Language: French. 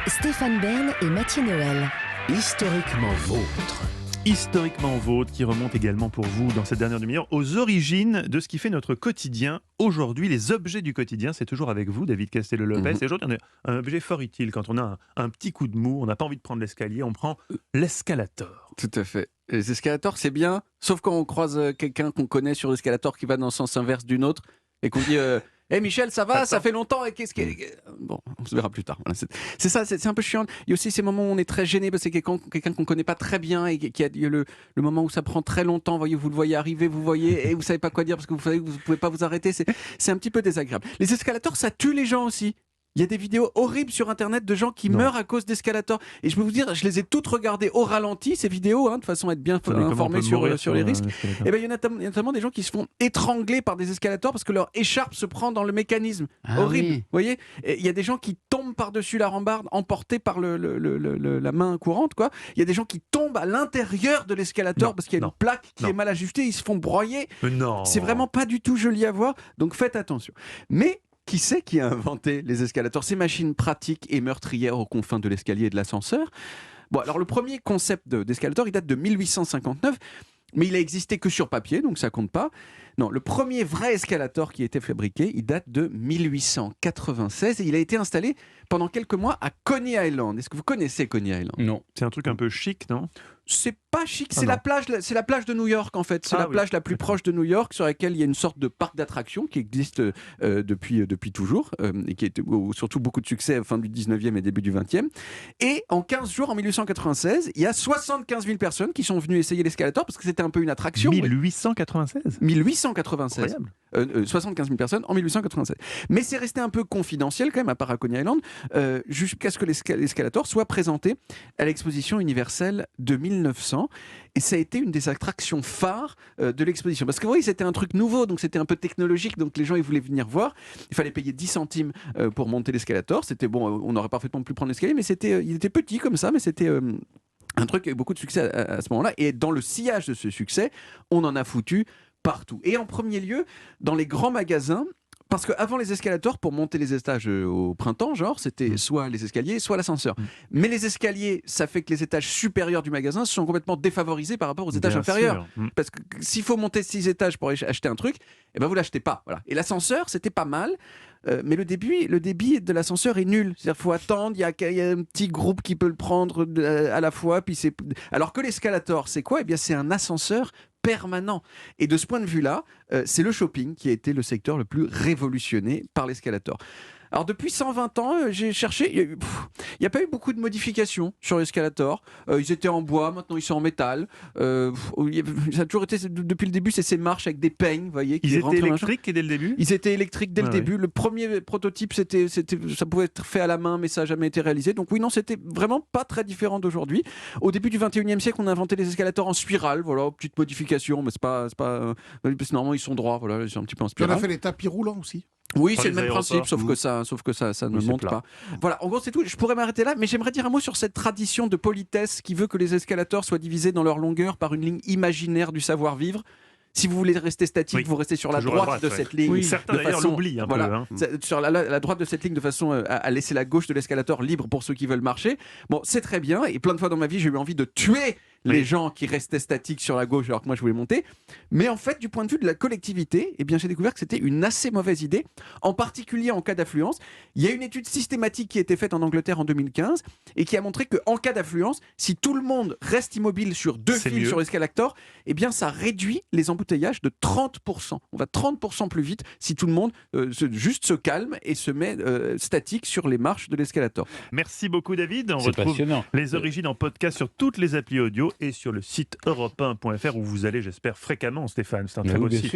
Stéphane Bern et Mathieu Noël. Historiquement vôtre. Historiquement vôtre, qui remonte également pour vous dans cette dernière demi-heure aux origines de ce qui fait notre quotidien. Aujourd'hui, les objets du quotidien, c'est toujours avec vous, David Castello-Lopez. Et aujourd'hui, on a un objet fort utile. Quand on a un petit coup de mou, on n'a pas envie de prendre l'escalier, on prend l'escalator. Tout à fait. Les escalators, c'est bien, sauf quand on croise quelqu'un qu'on connaît sur l'escalator qui va dans le sens inverse d'une autre et qu'on dit Hey Michel, ça va? Attends. Ça fait longtemps. Et qu'est-ce que... Bon, on se verra plus tard. Voilà, c'est ça, c'est un peu chiant. Il y a aussi ces moments où on est très gêné parce que c'est quelqu'un qu'on ne connaît pas très bien et qui a le moment où ça prend très longtemps. Vous le voyez arriver, vous voyez, et vous ne savez pas quoi dire parce que vous savez que vous ne pouvez pas vous arrêter. C'est un petit peu désagréable. Les escalators, ça tue les gens aussi. Il y a des vidéos horribles sur Internet de gens qui meurent à cause d'escalators. Et je peux vous dire, je les ai toutes regardées au ralenti, ces vidéos, de façon à être bien informé sur les risques. Et ben, il y a notamment des gens qui se font étrangler par des escalators parce que leur écharpe se prend dans le mécanisme. Horrible. Oui. Vous voyez, il y a des gens qui tombent par-dessus la rambarde, emportés par la main courante, quoi. Il y a des gens qui tombent à l'intérieur de l'escalator parce qu'il y a une plaque qui est mal ajustée, ils se font broyer. Non. C'est vraiment pas du tout joli à voir, donc faites attention. Mais qui c'est qui a inventé les escalators, ces machines pratiques et meurtrières aux confins de l'escalier et de l'ascenseur? Bon, alors le premier concept d'escalator, il date de 1859, mais il a existé que sur papier, donc ça compte pas. Non, le premier vrai escalator qui a été fabriqué, il date de 1896 et il a été installé pendant quelques mois à Coney Island. Est-ce que vous connaissez Coney Island? Non. C'est un truc un peu chic, non? C'est pas chic, Ah c'est non. la plage de New York en fait. C'est la plage la plus proche de New York sur laquelle il y a une sorte de parc d'attractions qui existe depuis toujours et qui a été surtout beaucoup de succès à la fin du 19e et début du 20e. Et en 15 jours, en 1896, il y a 75 000 personnes qui sont venues essayer l'escalator parce que c'était un peu une attraction. 1896. 1896. Incroyable. 75 000 personnes en 1896. Mais c'est resté un peu confidentiel quand même, à part à Coney Island, jusqu'à ce que l'escalator soit présenté à l'exposition universelle de 1900. Et ça a été une des attractions phares de l'exposition. Parce que oui, c'était un truc nouveau, donc c'était un peu technologique, donc les gens ils voulaient venir voir. Il fallait payer 10 centimes pour monter l'escalator. C'était bon, on aurait parfaitement pu prendre l'escalier, mais il était petit comme ça, mais c'était... un truc qui a eu beaucoup de succès à ce moment-là. Et dans le sillage de ce succès, on en a foutu partout. Et en premier lieu, dans les grands magasins, parce qu'avant les escalators, pour monter les étages au printemps, c'était soit les escaliers, soit l'ascenseur. Mais les escaliers, ça fait que les étages supérieurs du magasin sont complètement défavorisés par rapport aux étages inférieurs. Parce que s'il faut monter 6 étages pour acheter un truc, eh ben vous l'achetez pas. Voilà. Et l'ascenseur, c'était pas mal. Mais le débit de l'ascenseur est nul. C'est-à-dire qu'il faut attendre, il y a un petit groupe qui peut le prendre à la fois. Alors que l'escalator, c'est quoi? Eh bien, c'est un ascenseur permanent. Et de ce point de vue-là, c'est le shopping qui a été le secteur le plus révolutionné par l'escalator. Alors depuis 120 ans, j'ai cherché, il n'y a pas eu beaucoup de modifications sur l'escalator. Ils étaient en bois, maintenant ils sont en métal. Ça a toujours été, depuis le début, c'est ces marches avec des peignes, vous voyez. Ils étaient électriques dès le début? Ils étaient électriques dès le début. Le premier prototype, ça pouvait être fait à la main, mais ça n'a jamais été réalisé. Donc oui, non, c'était vraiment pas très différent d'aujourd'hui. Au début du 21e siècle, on a inventé les escalators en spirale. Voilà, petite modification, mais c'est pas parce que normalement ils sont droits. Voilà, ils sont un petit peu en Puis on spirale. a fait les tapis roulants aussi. Oui, Par c'est le les même principe, aéroports. sauf que ça ne c'est monte plat. pas. Voilà, en gros, c'est tout. Je pourrais m'arrêter là, mais j'aimerais dire un mot sur cette tradition de politesse qui veut que les escalators soient divisés dans leur longueur par une ligne imaginaire du savoir-vivre. Si vous voulez rester statique, vous restez sur la Toujours à droite de cette ligne. Oui, certains de d'ailleurs façon- l'oublient un voilà, peu. sur la droite de cette ligne de façon à laisser la gauche de l'escalator libre pour ceux qui veulent marcher. Bon, c'est très bien. Et plein de fois dans ma vie, j'ai eu envie de tuer les gens qui restaient statiques sur la gauche alors que moi je voulais monter. Mais en fait, du point de vue de la collectivité, eh bien, j'ai découvert que c'était une assez mauvaise idée, en particulier en cas d'affluence. Il y a une étude systématique qui a été faite en Angleterre en 2015 et qui a montré qu'en cas d'affluence, si tout le monde reste immobile sur 2 C'est fils mieux. sur l'escalator, eh bien, ça réduit les embouteillages de 30%. On va 30% plus vite si tout le monde juste se calme et se met statique sur les marches de l'escalator. Merci beaucoup, David. On C'est retrouve passionnant. les origines en podcast sur toutes les applis audio et sur le site europe1.fr où vous allez, j'espère, fréquemment, Stéphane. C'est un très Oui, beau bien site. sûr.